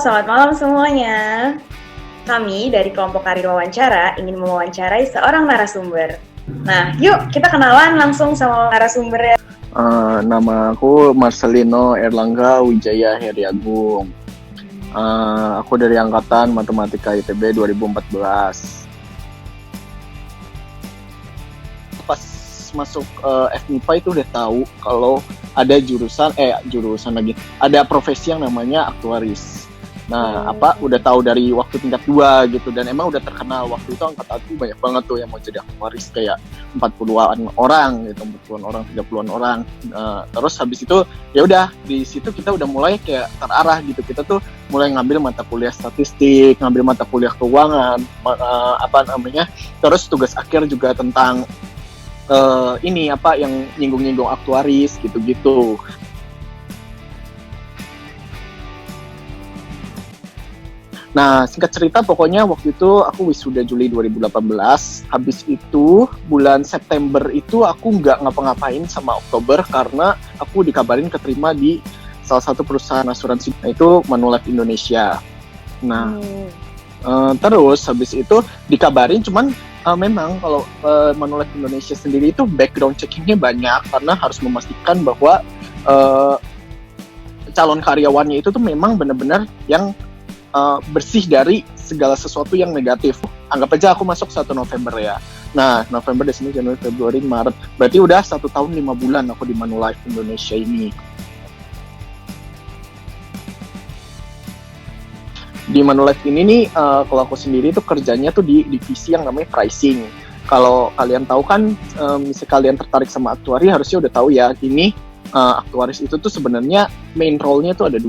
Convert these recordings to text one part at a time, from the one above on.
selamat malam semuanya. Kami dari kelompok karir wawancara ingin mewawancarai seorang narasumber. Nah, yuk kita kenalan langsung sama narasumbernya. Nama aku Marcelino Erlangga Wijaya Heriagung. Aku dari angkatan Matematika ITB 2014. Pas masuk FMIPA itu udah tahu kalau ada jurusan lagi. Ada profesi yang namanya aktuaris. Nah, udah tahu dari waktu tingkat 2 gitu, dan emang udah terkenal waktu itu angkatan aku banyak banget tuh yang mau jadi aktuaris, kayak 40-an orang gitu, 40-an orang, 30-an orang. Terus habis itu ya udah di situ kita udah mulai kayak terarah gitu. Kita tuh mulai ngambil mata kuliah statistik, ngambil mata kuliah keuangan, terus tugas akhir juga tentang yang nyinggung-nyinggung aktuaris gitu-gitu. Nah, singkat cerita pokoknya waktu itu aku wisuda Juli 2018. Habis itu bulan September itu aku nggak ngapa-ngapain sama Oktober karena aku dikabarin keterima di salah satu perusahaan asuransi, itu Manulife Indonesia. Nah, terus habis itu dikabarin, cuman memang kalau Manulife Indonesia sendiri itu background checkingnya banyak karena harus memastikan bahwa calon karyawannya itu tuh memang benar-benar yang bersih dari segala sesuatu yang negatif. Anggap aja aku masuk 1 November ya. Nah, November, Desember, Januari, Februari, Maret. Berarti udah 1 tahun 5 bulan aku di Manulife Indonesia ini. Di Manulife ini nih, kalau aku sendiri tuh kerjanya tuh di divisi yang namanya pricing. Kalau kalian tahu kan, misalnya kalian tertarik sama aktuari, harusnya udah tahu ya, ini aktuaris itu tuh sebenarnya main role-nya tuh ada 2,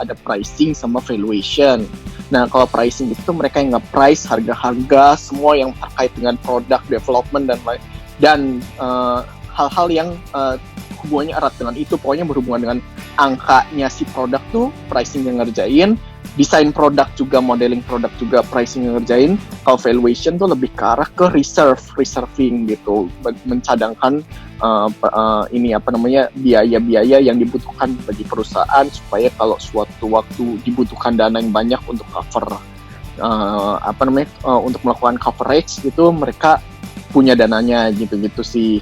ada pricing sama valuation. Nah, kalau pricing itu mereka yang nge-price harga-harga semua yang terkait dengan product development dan hal-hal yang hubungannya erat dengan itu. Pokoknya berhubungan dengan angkanya si produk tuh pricing yang ngerjain, desain produk juga, modeling produk juga pricing yang ngerjain. Kalau valuation tuh lebih ke arah ke reserving gitu, mencadangkan biaya-biaya yang dibutuhkan bagi perusahaan supaya kalau suatu waktu dibutuhkan dana yang banyak untuk cover untuk melakukan coverage itu mereka punya dananya gitu-gitu sih.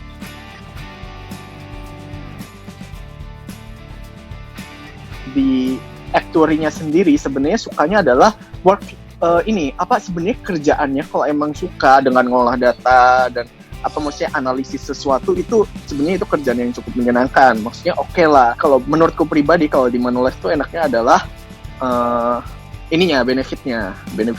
Di actuary-nya sendiri sebenarnya sukanya adalah sebenarnya kerjaannya kalau emang suka dengan ngolah data dan analisis sesuatu, itu sebenarnya itu kerjaan yang cukup menyenangkan. Maksudnya oke lah. Kalau menurutku pribadi, kalau di Manulife tuh enaknya adalah benefitnya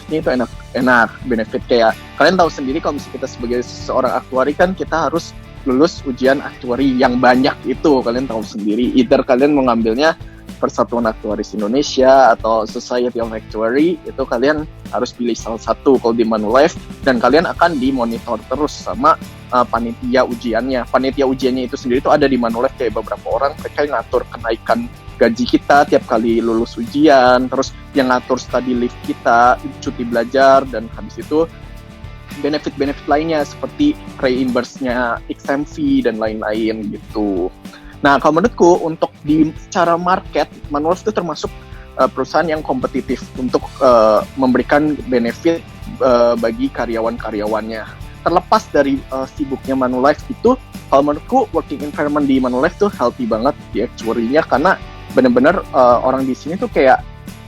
itu enak benefit. Kayak kalian tahu sendiri kalau misalnya kita sebagai seorang aktuari kan kita harus lulus ujian aktuari yang banyak itu, kalian tahu sendiri. Either kalian mengambilnya Persatuan Aktuaris Indonesia atau Society of Actuary, itu kalian harus pilih salah satu kalau di Manulife, dan kalian akan dimonitor terus sama panitia ujiannya. Panitia ujiannya itu sendiri itu ada di Manulife, kayak beberapa orang mereka yang ngatur kenaikan gaji kita tiap kali lulus ujian, terus yang ngatur study leave kita, cuti belajar, dan habis itu benefit-benefit lainnya seperti reimburse-nya exam fee dan lain-lain gitu. Nah, kalau menurutku untuk di secara market, Manulife itu termasuk perusahaan yang kompetitif untuk memberikan benefit bagi karyawan-karyawannya. Terlepas dari sibuknya Manulife itu, kalau menurutku working environment di Manulife tuh healthy banget di actuary-nya, karena benar-benar orang di sini tuh kayak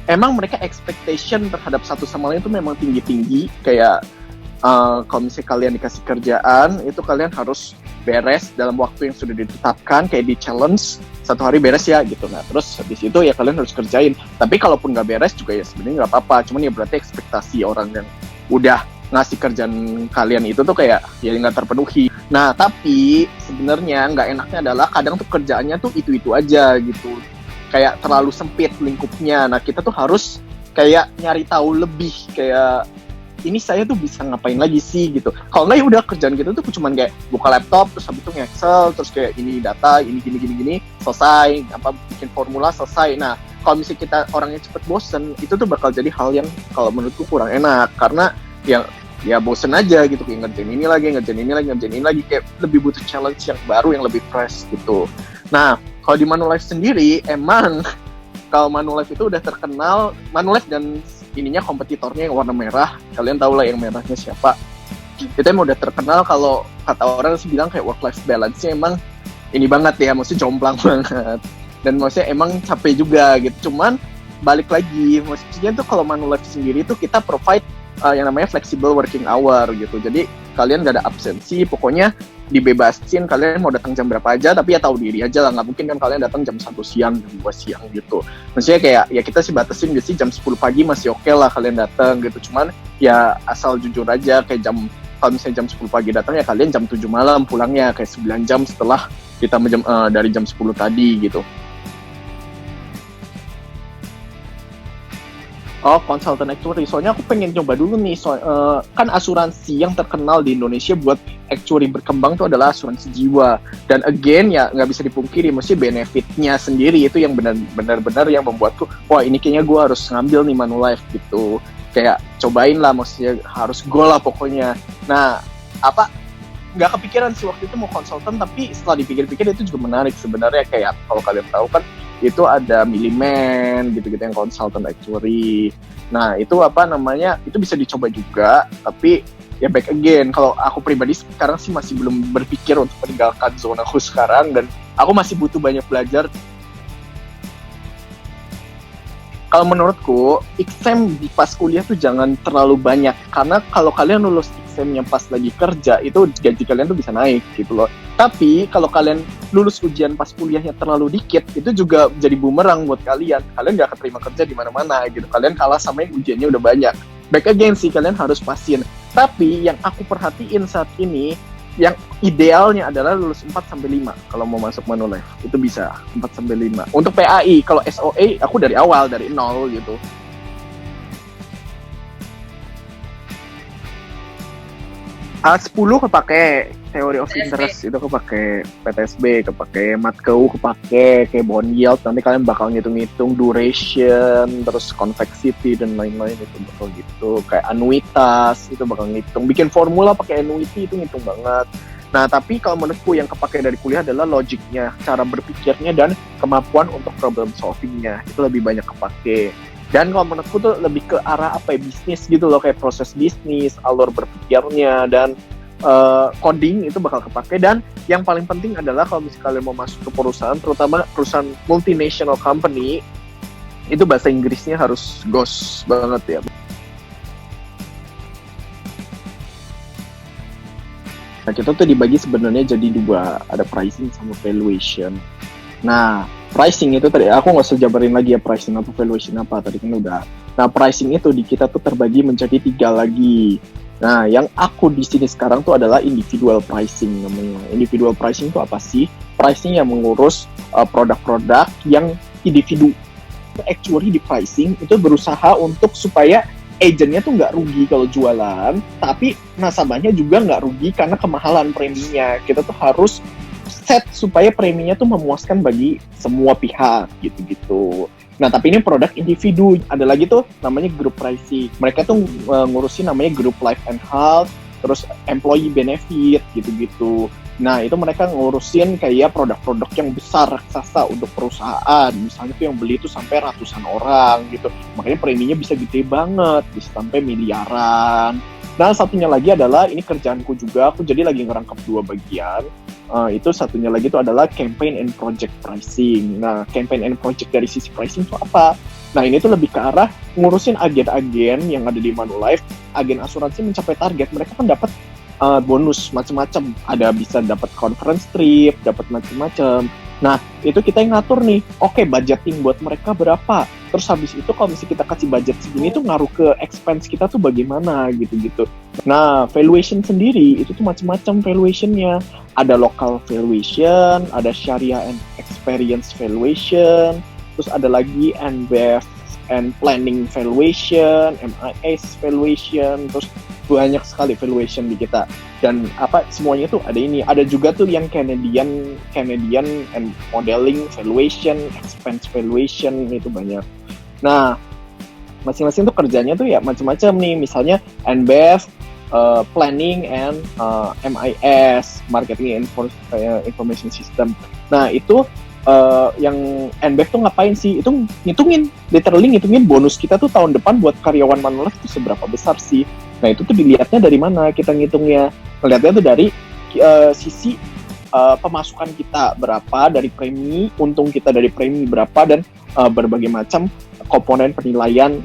emang mereka expectation terhadap satu sama lain tuh memang tinggi-tinggi. Kayak kalau misalnya kalian dikasih kerjaan, itu kalian harus beres dalam waktu yang sudah ditetapkan, kayak di challenge 1 hari beres ya gitu. Nah, terus habis itu ya kalian harus kerjain. Tapi kalaupun nggak beres juga ya sebenarnya nggak apa-apa. Cuman ya berarti ekspektasi orang yang udah ngasih kerjaan kalian itu tuh kayak ya nggak terpenuhi. Nah, tapi sebenarnya nggak enaknya adalah kadang tuh kerjaannya tuh itu-itu aja gitu. Kayak terlalu sempit lingkupnya. Nah, kita tuh harus kayak nyari tahu lebih, kayak ini saya tuh bisa ngapain lagi sih gitu. Kalau nggak ya udah kerjaan kita tuh cuman kayak buka laptop, terus habis itu nge-Excel, terus kayak ini data, ini gini, selesai, bikin formula, selesai. Nah, kalau misalnya kita orangnya cepet bosen, itu tuh bakal jadi hal yang kalau menurutku kurang enak, karena ya bosen aja gitu, kayak ngerjain ini lagi, kayak lebih butuh challenge yang baru, yang lebih fresh gitu. Nah, kalau di Manulife sendiri emang Kalau Manulife itu udah terkenal, Manulife dan ininya kompetitornya yang warna merah, kalian tahu lah yang merahnya siapa. Itu emang udah terkenal kalau kata orang sih bilang kayak work-life balance-nya emang ini banget ya, maksudnya jomplang banget. Dan maksudnya emang capek juga gitu. Cuman balik lagi, maksudnya tuh kalau Manulife sendiri tuh kita provide yang namanya flexible working hour gitu. Jadi kalian gak ada absensi, pokoknya dibebasin kalian mau datang jam berapa aja, tapi ya tahu diri aja lah, nggak mungkin kan kalian datang jam 1 siang, jam 2 siang gitu. Maksudnya kayak ya kita sih batasin biasanya jam 10 pagi masih oke lah kalian datang gitu, cuman ya asal jujur aja kayak kalau misalnya jam 10 pagi datang ya kalian jam 7 malam pulangnya, kayak 9 jam setelah kita dari jam 10 tadi gitu. Oh, konsultan actuary. Soalnya aku pengen coba dulu nih. Kan asuransi yang terkenal di Indonesia buat actuary berkembang itu adalah asuransi jiwa. Dan again ya nggak bisa dipungkiri, mesti benefitnya sendiri itu yang benar-benar yang membuatku, wah ini kayaknya gue harus ngambil nih Manulife gitu. Kayak cobain lah, maksudnya harus go lah pokoknya. Nah, nggak kepikiran sih waktu itu mau konsultan, tapi setelah dipikir-pikir itu juga menarik sebenarnya. Kayak kalau kalian tahu kan itu ada Milliman gitu-gitu yang konsultan actuary. Nah itu itu bisa dicoba juga, tapi ya back again, kalau aku pribadi sekarang sih masih belum berpikir untuk meninggalkan zona aku sekarang, dan aku masih butuh banyak belajar. Kalau menurutku exam di pas kuliah tuh jangan terlalu banyak, karena kalau kalian lulus examnya pas lagi kerja itu gaji kalian tuh bisa naik gitu loh. Tapi kalau kalian lulus ujian pas kuliahnya terlalu dikit, itu juga jadi bumerang buat kalian. Kalian gak keterima kerja di mana-mana gitu. Kalian kalah sama yang ujiannya udah banyak. Back again sih, kalian harus pasin. Tapi yang aku perhatiin saat ini, yang idealnya adalah lulus 4-5 kalau mau masuk Manulife. Itu bisa 4-5. Untuk PAI, kalau SOA aku dari awal, dari 0 gitu. A10 kepake Theory of Interest, itu kepake PTSB, kepake Matkeu, kepake kayak bond yield. Nanti kalian bakal ngitung-ngitung duration, terus convexity dan lain-lain, itu bakal gitu. Kayak annuitas itu bakal ngitung, bikin formula pakai annuity itu ngitung banget. Nah tapi kalau menurutku yang kepake dari kuliah adalah logiknya, cara berpikirnya, dan kemampuan untuk problem solvingnya itu lebih banyak kepake. Dan kalau menurutku tuh lebih ke arah bisnis gitu loh, kayak proses bisnis, alur berpikirnya, dan coding itu bakal kepake. Dan yang paling penting adalah kalau misalnya kalian mau masuk ke perusahaan, terutama perusahaan multinational company, itu bahasa Inggrisnya harus gos banget ya. Nah kita tuh dibagi sebenarnya jadi 2, ada pricing sama valuation. Nah pricing itu tadi aku nggak usah jabarin lagi ya pricing apa valuation apa, tadi kan udah. Nah pricing itu di kita tuh terbagi menjadi 3 lagi. Nah yang aku di sini sekarang tuh adalah individual pricing namanya. Individual pricing itu apa sih? Pricing yang mengurus produk-produk yang individu. Actuary di pricing itu berusaha untuk supaya agentnya tuh nggak rugi kalau jualan, tapi nasabahnya juga nggak rugi karena kemahalan preminya. Kita tuh harus set supaya preminya tuh memuaskan bagi semua pihak gitu-gitu. Nah tapi ini produk individu. Ada lagi tuh namanya group pricing. Mereka tuh ngurusin namanya group life and health, terus employee benefit gitu-gitu. Nah itu mereka ngurusin kayak produk-produk yang besar raksasa untuk perusahaan. Misalnya tuh yang beli tuh sampai ratusan orang gitu. Makanya preminya bisa gede banget, bisa sampai miliaran. Nah satunya lagi adalah, ini kerjaanku juga, aku jadi lagi ngerangkap 2 bagian. Itu satunya lagi itu adalah campaign and project pricing. Nah campaign and project dari sisi pricing itu apa? Nah ini tuh lebih ke arah ngurusin agen-agen yang ada di Manulife. Agen asuransi mencapai target, mereka kan dapat bonus macam-macam. Ada bisa dapat conference trip, dapat macam-macam. Nah itu kita yang ngatur nih, oke, budgeting buat mereka berapa. Terus habis itu kalau misalnya kita kasih budget segini tuh ngaruh ke expense kita tuh bagaimana gitu-gitu. Nah valuation sendiri itu tuh macam-macam valuationnya. Ada local valuation, ada Sharia and experience valuation, terus ada lagi NBF and planning valuation, MIS valuation, terus banyak sekali valuation di kita. Dan semuanya tuh ada ini. Ada juga tuh yang Canadian and modeling valuation, expense valuation, itu banyak. Nah masing-masing tuh kerjanya tuh ya macam-macam nih. Misalnya NBF, planning and MIS, marketing information system. Nah itu yang NBEF tuh ngapain sih? Itu literally ngitungin bonus kita tuh tahun depan buat karyawan Manulife tuh seberapa besar sih. Nah itu tuh dilihatnya dari mana kita ngitungnya? Ngelihatnya tuh dari sisi pemasukan kita berapa dari premi, untung kita dari premi berapa, dan berbagai macam komponen penilaian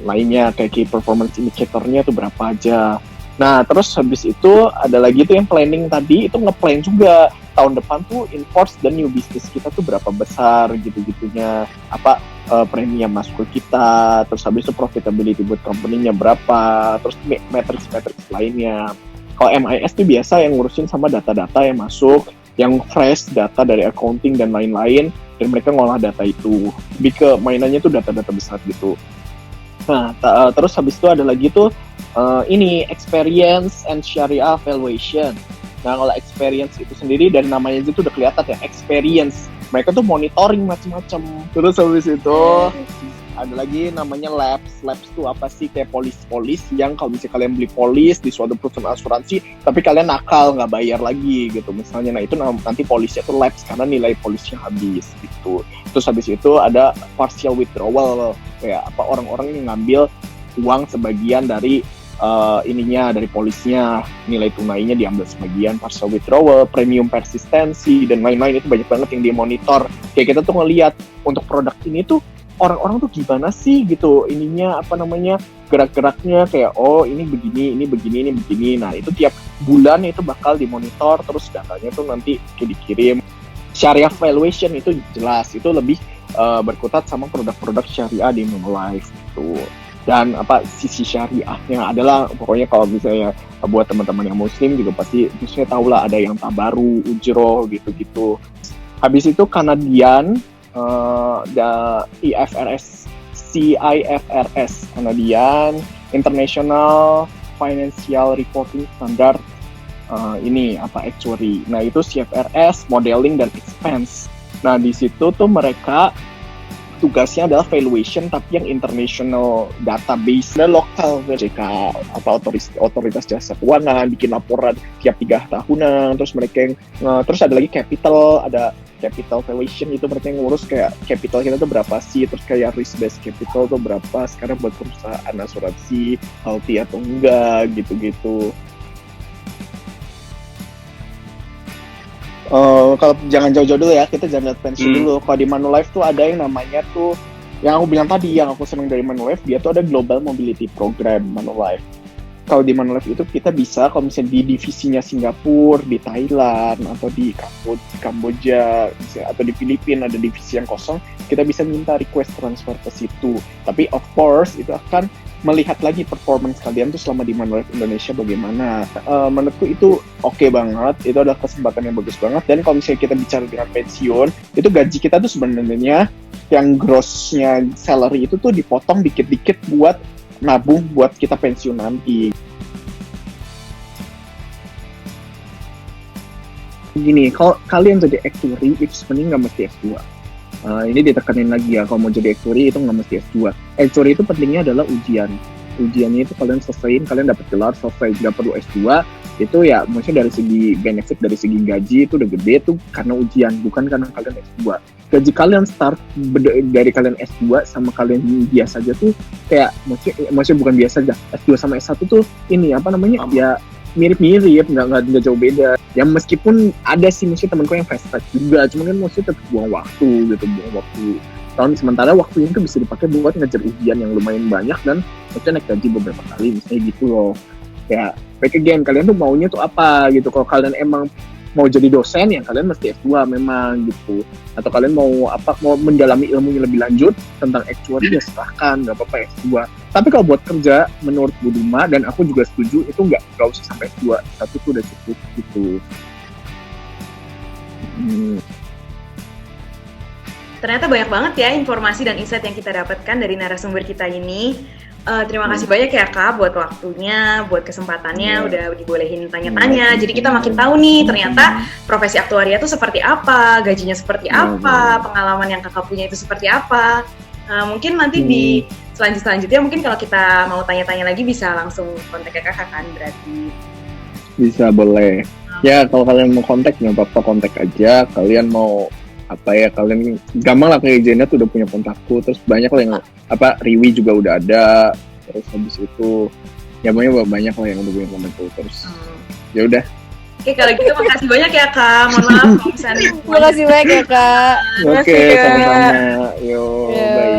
lainnya kayak key performance indicator-nya tuh berapa aja. Nah terus habis itu ada lagi tuh yang planning tadi, itu nge-plan juga tahun depan tuh in-force dan new business kita tuh berapa besar gitu-gitunya, apa premi yang masuk ke kita, terus habis itu profitability buat company-nya berapa, terus metrics lainnya. Kalau MIS tuh biasa yang ngurusin sama data-data yang masuk, yang fresh, data dari accounting dan lain-lain, dan mereka ngolah data itu. Lebih ke mainannya tuh data-data besar gitu. Nah, terus habis itu ada lagi tuh ini experience and Sharia valuation. Nah, kalau experience itu sendiri dari namanya itu udah kelihatan ya, experience. Mereka tuh monitoring macam-macam. Terus habis itu ada lagi namanya labs. Labs tuh apa sih? Kayak polis yang kalau misalnya kalian beli polis di suatu perusahaan asuransi, tapi kalian nakal nggak bayar lagi gitu misalnya. Nah, itu nanti polisnya tuh labs karena nilai polisnya habis gitu. Terus habis itu ada partial withdrawal, kayak apa orang-orang yang ngambil uang sebagian dari dari polisnya, nilai tunainya diambil sebagian, partial withdrawal, premium persistensi, dan lain-lain. Itu banyak banget yang dimonitor. Kayak kita tuh ngelihat untuk produk ini tuh orang-orang tuh gimana sih gitu gerak-geraknya, kayak ini begini. Nah itu tiap bulan itu bakal dimonitor, terus datanya tuh nanti dikirim. Syariah valuation itu jelas, itu lebih berkutat sama produk-produk syariah di Manulife gitu. Dan sisi syariahnya adalah pokoknya kalau misalnya buat teman-teman yang muslim juga pasti biasanya tahu lah, ada yang tabaru, ujroh gitu-gitu. Habis itu Canadian CIFRS Canadian International Financial Reporting Standard, actuary. Nah itu CIFRS, modeling dan expense. Nah di situ tuh mereka tugasnya adalah valuation tapi yang international database, dan lokal mereka otoritas jasa keuangan bikin laporan tiap 3 tahunan. Terus mereka yang terus ada lagi capital valuation, itu mereka yang ngurus kayak capital kita tuh berapa sih, terus kayak risk based capital tuh berapa sekarang buat perusahaan asuransi, healthy atau enggak gitu-gitu. Kalau jangan jauh-jauh dulu ya, kita jangan lihat pensiun dulu. Kalau di Manulife tuh ada yang namanya tuh, yang aku bilang tadi, yang aku seneng dari Manulife, dia tuh ada Global Mobility Program Manulife. Kalau di Manulife itu kita bisa, kalau misalnya di divisinya Singapura, di Thailand, atau di Kamboja, atau di Filipina ada divisi yang kosong, kita bisa minta request transfer ke situ. Tapi of course itu akan melihat lagi performance kalian tuh selama di Manulife Indonesia bagaimana. Menurutku itu oke banget, itu adalah kesempatan yang bagus banget. Dan kalau misalnya kita bicara dengan pensiun, itu gaji kita tuh sebenarnya yang grossnya salary itu tuh dipotong dikit-dikit buat nabung buat kita pensiun nanti. Gini, kalau kalian jadi actuary itu sebenarnya nggak mesti S2. Ini ditekanin lagi ya, kalau mau jadi actuary itu nggak mesti S2. Actuary itu pentingnya adalah ujiannya itu kalian selesaiin, kalian dapat gelar selesai, nggak perlu S2. Itu ya maksudnya dari segi benefit, dari segi gaji itu udah gede tuh karena ujian, bukan karena kalian S2. Gaji kalian start dari kalian S2 sama kalian biasa aja tuh kayak maksudnya bukan biasa aja, S2 sama S1 tuh ya mirip-mirip, nggak jauh beda. Ya meskipun ada sih maksudnya temanku yang fast track juga, cuman kan maksudnya tetap buang waktu. Sementara waktu ini tuh bisa dipakai buat ngejar ujian yang lumayan banyak dan maksudnya naik gaji beberapa kali misalnya gitu loh. Ya back again, kalian tuh maunya tuh apa gitu. Kalau kalian emang mau jadi dosen ya kalian mesti S2 memang gitu. Atau kalian mau mendalami ilmunya lebih lanjut tentang actuary ya silahkan, nggak apa-apa S2. Tapi kalau buat kerja menurut Bu Duma dan aku juga setuju itu nggak usah sampai S2, satu tuh udah cukup gitu. Ternyata banyak banget ya informasi dan insight yang kita dapatkan dari narasumber kita ini. Terima kasih banyak ya Kak buat waktunya, buat kesempatannya, udah dibolehin tanya-tanya. Jadi kita makin tahu nih ternyata profesi aktuaria itu seperti apa, gajinya seperti apa, pengalaman yang Kakak punya itu seperti apa. Mungkin nanti di selanjutnya mungkin kalau kita mau tanya-tanya lagi bisa langsung kontak ke Kakak kan berarti. Bisa, boleh. Ya kalau kalian mau kontak nggak apa-apa, kontak aja. Kalian mau apa ya, kalian gampang lah kayak Jenna tuh udah punya kontakku, terus banyak lah yang apa Riwi juga udah ada, terus habis itu ya banyak lah yang udah punya kontakku terus. Ya udah. Oke, kalau gitu makasih banyak ya Kak. Mohon maaf kalau misalnya Makasih banyak ya Kak. Oke, sama-sama. Yo, bye.